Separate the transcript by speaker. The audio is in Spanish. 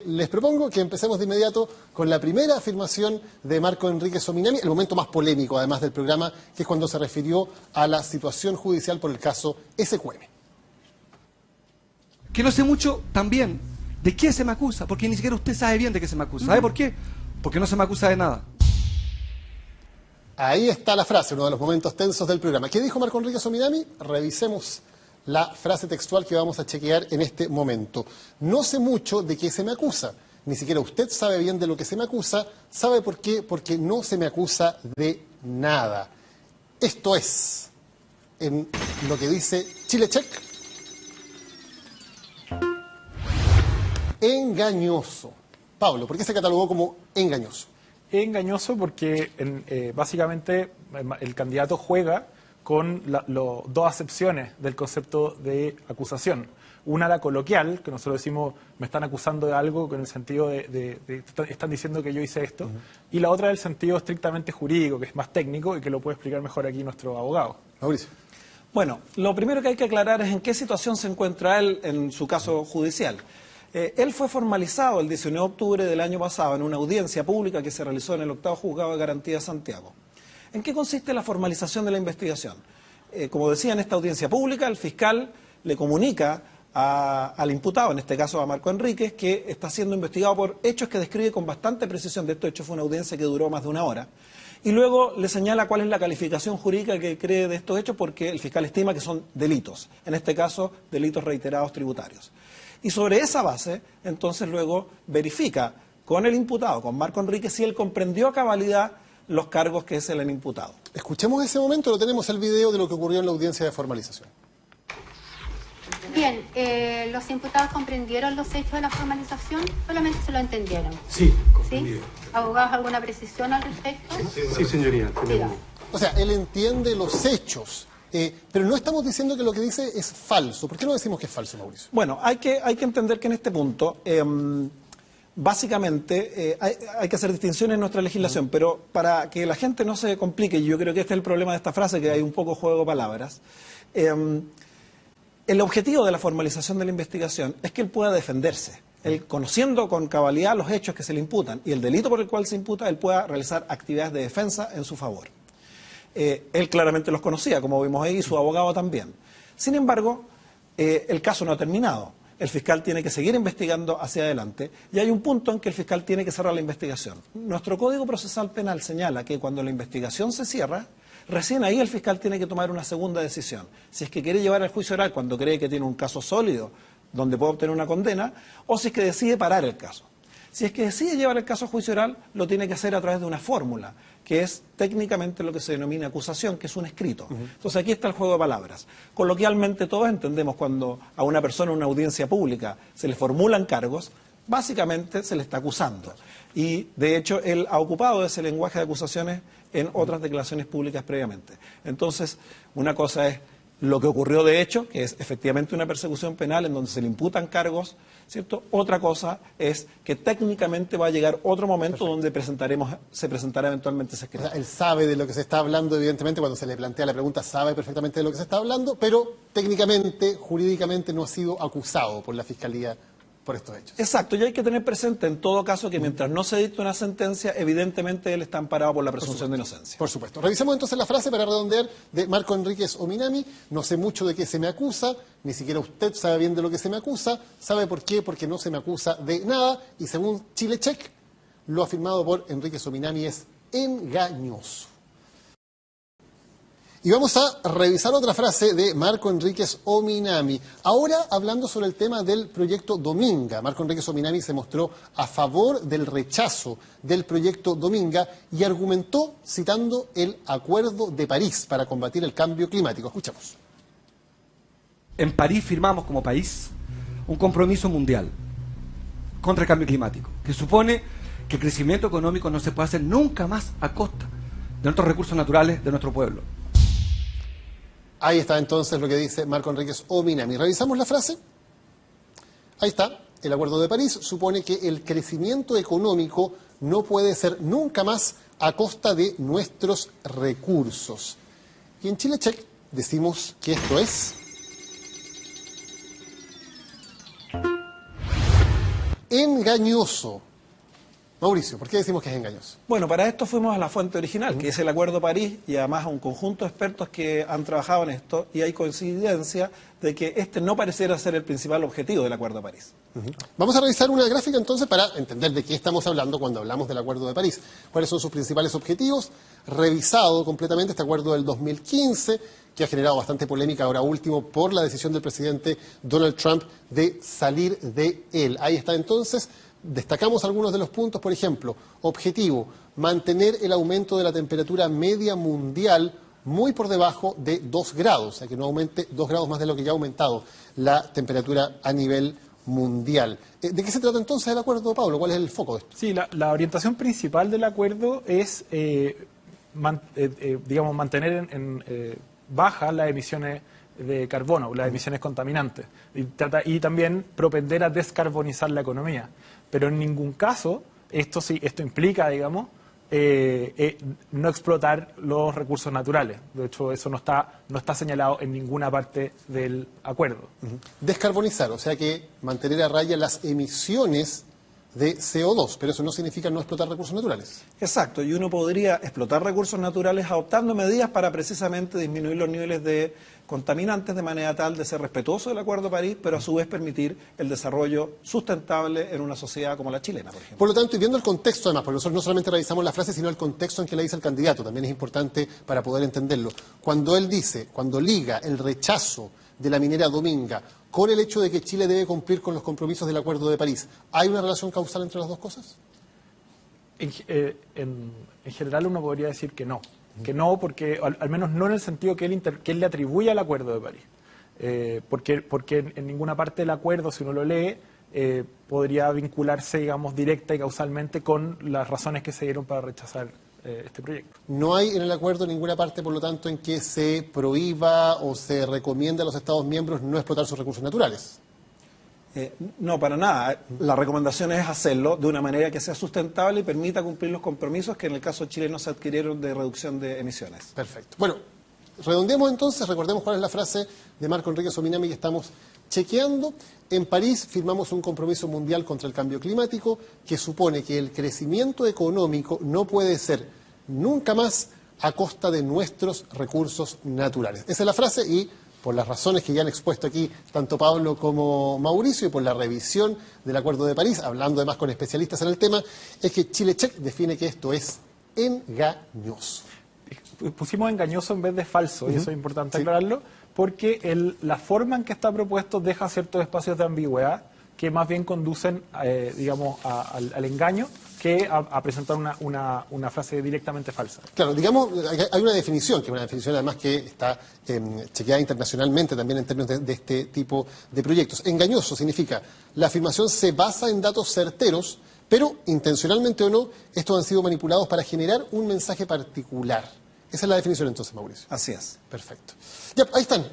Speaker 1: Les propongo que empecemos de inmediato con la primera afirmación de Marco Enríquez Ominami, el momento más polémico además del programa, que es cuando se refirió a la situación judicial por el caso SQM.
Speaker 2: Que no sé mucho también de qué se me acusa, porque ni siquiera usted sabe bien de qué se me acusa. ¿Sabe por qué? Porque no se me acusa de nada.
Speaker 1: Ahí está la frase, uno de los momentos tensos del programa. ¿Qué dijo Marco Enríquez Ominami? Revisemos la frase textual que vamos a chequear en este momento. No sé mucho de qué se me acusa. Ni siquiera usted sabe bien de lo que se me acusa. ¿Sabe por qué? Porque no se me acusa de nada. Esto es, en lo que dice Chile Check, engañoso. Pablo, ¿por qué se catalogó como engañoso?
Speaker 3: Engañoso porque básicamente el candidato juega con dos acepciones del concepto de acusación. Una, la coloquial, que nosotros decimos, me están acusando de algo, con el sentido están diciendo que yo hice esto. Y la otra, el sentido estrictamente jurídico, que es más técnico y que lo puede explicar mejor aquí nuestro abogado.
Speaker 1: Mauricio.
Speaker 4: Bueno, lo primero que hay que aclarar es en qué situación se encuentra él en su caso judicial. Él fue formalizado el 19 de octubre del año pasado en una audiencia pública que se realizó en el 8º Juzgado de Garantía de Santiago. ¿En qué consiste la formalización de la investigación? Como decía, en esta audiencia pública, el fiscal le comunica al imputado, en este caso a Marco Enríquez, que está siendo investigado por hechos que describe con bastante precisión. De estos hechos fue una audiencia que duró más de una hora. Y luego le señala cuál es la calificación jurídica que cree de estos hechos, porque el fiscal estima que son delitos, en este caso delitos reiterados tributarios. Y sobre esa base, entonces luego verifica con el imputado, con Marco Enríquez, si él comprendió a cabalidad los cargos que es el imputado.
Speaker 1: Escuchemos ese momento, lo tenemos el video de lo que ocurrió en la audiencia de formalización.
Speaker 5: Bien, ¿los imputados comprendieron los hechos de la formalización? ¿Solamente se lo entendieron?
Speaker 6: Sí, comprendido.
Speaker 5: ¿Sí? ¿Abogados, alguna precisión al respecto?
Speaker 6: Sí, señoría.
Speaker 1: O sea, él entiende los hechos, pero no estamos diciendo que lo que dice es falso. ¿Por qué no decimos que es falso, Mauricio?
Speaker 4: Bueno, hay que entender que en este punto, básicamente, hay que hacer distinciones en nuestra legislación, pero para que la gente no se complique, y yo creo que este es el problema de esta frase, que hay un poco juego de palabras, el objetivo de la formalización de la investigación es que él pueda defenderse. Él, conociendo con cabalidad los hechos que se le imputan y el delito por el cual se imputa, él pueda realizar actividades de defensa en su favor. Él claramente los conocía, como vimos ahí, y su abogado también. Sin embargo, el caso no ha terminado. El fiscal tiene que seguir investigando hacia adelante y hay un punto en que el fiscal tiene que cerrar la investigación. Nuestro Código Procesal Penal señala que cuando la investigación se cierra, recién ahí el fiscal tiene que tomar una segunda decisión. Si es que quiere llevar al juicio oral cuando cree que tiene un caso sólido donde puede obtener una condena, o si es que decide parar el caso. Si es que decide llevar el caso a juicio oral, lo tiene que hacer a través de una fórmula, que es técnicamente lo que se denomina acusación, que es un escrito. Entonces aquí está el juego de palabras. Coloquialmente todos entendemos cuando a una persona en una audiencia pública se le formulan cargos, básicamente se le está acusando. Y de hecho él ha ocupado ese lenguaje de acusaciones en otras declaraciones públicas previamente. Entonces, una cosa es lo que ocurrió de hecho, que es efectivamente una persecución penal en donde se le imputan cargos, ¿cierto? Otra cosa es que técnicamente va a llegar otro momento donde se presentará eventualmente ese escrito.
Speaker 1: O sea, él sabe de lo que se está hablando, evidentemente, cuando se le plantea la pregunta, sabe perfectamente de lo que se está hablando, pero técnicamente, jurídicamente, no ha sido acusado por la Fiscalía por estos hechos.
Speaker 4: Exacto, y hay que tener presente en todo caso que mientras no se dicte una sentencia, evidentemente él está amparado por la presunción de inocencia.
Speaker 1: Por supuesto. Revisemos entonces la frase para redondear de Marco Enríquez Ominami. No sé mucho de qué se me acusa, ni siquiera usted sabe bien de lo que se me acusa. ¿Sabe por qué? Porque no se me acusa de nada. Y según Chile Check, lo afirmado por Enríquez Ominami es engañoso. Y vamos a revisar otra frase de Marco Enríquez Ominami. Ahora hablando sobre el tema del proyecto Dominga. Marco Enríquez Ominami se mostró a favor del rechazo del proyecto Dominga y argumentó citando el Acuerdo de París para combatir el cambio climático. Escuchamos.
Speaker 2: En París firmamos como país un compromiso mundial contra el cambio climático, que supone que el crecimiento económico no se puede hacer nunca más a costa de nuestros recursos naturales, de nuestro pueblo.
Speaker 1: Ahí está entonces lo que dice Marco Enríquez Ominami. ¿Revisamos la frase? Ahí está. El Acuerdo de París supone que el crecimiento económico no puede ser nunca más a costa de nuestros recursos. Y en Chile Check decimos que esto es engañoso. engañoso. Mauricio, ¿por qué decimos que es engañoso?
Speaker 4: Bueno, para esto fuimos a la fuente original, que es el Acuerdo de París, y además a un conjunto de expertos que han trabajado en esto, y hay coincidencia de que este no pareciera ser el principal objetivo del Acuerdo de París.
Speaker 1: Vamos a revisar una gráfica entonces para entender de qué estamos hablando cuando hablamos del Acuerdo de París. ¿Cuáles son sus principales objetivos? Revisado completamente este acuerdo del 2015, que ha generado bastante polémica ahora último por la decisión del presidente Donald Trump de salir de él. Ahí está entonces. Destacamos algunos de los puntos, por ejemplo, objetivo, mantener el aumento de la temperatura media mundial muy por debajo de 2 grados, o sea, que no aumente 2 grados más de lo que ya ha aumentado la temperatura a nivel mundial. ¿De qué se trata entonces el acuerdo, Pablo? ¿Cuál es el foco de esto?
Speaker 3: Sí, la orientación principal del acuerdo es, digamos, mantener bajas las emisiones de carbono, las emisiones contaminantes, y también propender a descarbonizar la economía. Pero en ningún caso, esto implica, digamos, no explotar los recursos naturales. De hecho, eso no está señalado en ninguna parte del acuerdo.
Speaker 1: Descarbonizar, o sea que mantener a raya las emisiones de CO2, pero eso no significa no explotar recursos naturales.
Speaker 4: Exacto, y uno podría explotar recursos naturales adoptando medidas para precisamente disminuir los niveles de contaminantes de manera tal de ser respetuoso del Acuerdo de París, pero a su vez permitir el desarrollo sustentable en una sociedad como la chilena, por ejemplo.
Speaker 1: Por lo tanto, y viendo el contexto además, porque nosotros no solamente revisamos la frase, sino el contexto en que la dice el candidato, también es importante para poder entenderlo. Cuando él dice, cuando liga el rechazo de la minera Dominga con el hecho de que Chile debe cumplir con los compromisos del Acuerdo de París, ¿hay una relación causal entre las dos cosas?
Speaker 3: En general uno podría decir que no. Que no, porque al menos no en el sentido que él le atribuye al Acuerdo de París. Porque en ninguna parte del acuerdo, si uno lo lee, podría vincularse, digamos, directa y causalmente con las razones que se dieron para rechazar este proyecto.
Speaker 1: No hay en el acuerdo ninguna parte, por lo tanto, en que se prohíba o se recomienda a los Estados miembros no explotar sus recursos naturales.
Speaker 4: No, para nada. La recomendación es hacerlo de una manera que sea sustentable y permita cumplir los compromisos que en el caso de Chile no se adquirieron de reducción de emisiones.
Speaker 1: Perfecto. Bueno, redondeemos entonces, recordemos cuál es la frase de Marco Enrique Sominami que estamos chequeando. En París firmamos un compromiso mundial contra el cambio climático que supone que el crecimiento económico no puede ser nunca más a costa de nuestros recursos naturales. Esa es la frase y por las razones que ya han expuesto aquí tanto Pablo como Mauricio y por la revisión del Acuerdo de París, hablando además con especialistas en el tema, es que Chile-Check define que esto es engañoso.
Speaker 3: Pusimos engañoso en vez de falso, y eso es importante aclararlo, porque la forma en que está propuesto deja ciertos espacios de ambigüedad que más bien conducen, digamos, al engaño que a presentar una frase directamente falsa.
Speaker 1: Claro, digamos, hay una definición, que es una definición además que está chequeada internacionalmente también en términos de este tipo de proyectos. Engañoso significa, la afirmación se basa en datos certeros, pero intencionalmente o no, estos han sido manipulados para generar un mensaje particular. Esa es la definición entonces, Mauricio.
Speaker 4: Así es.
Speaker 1: Perfecto. Ya, ahí están.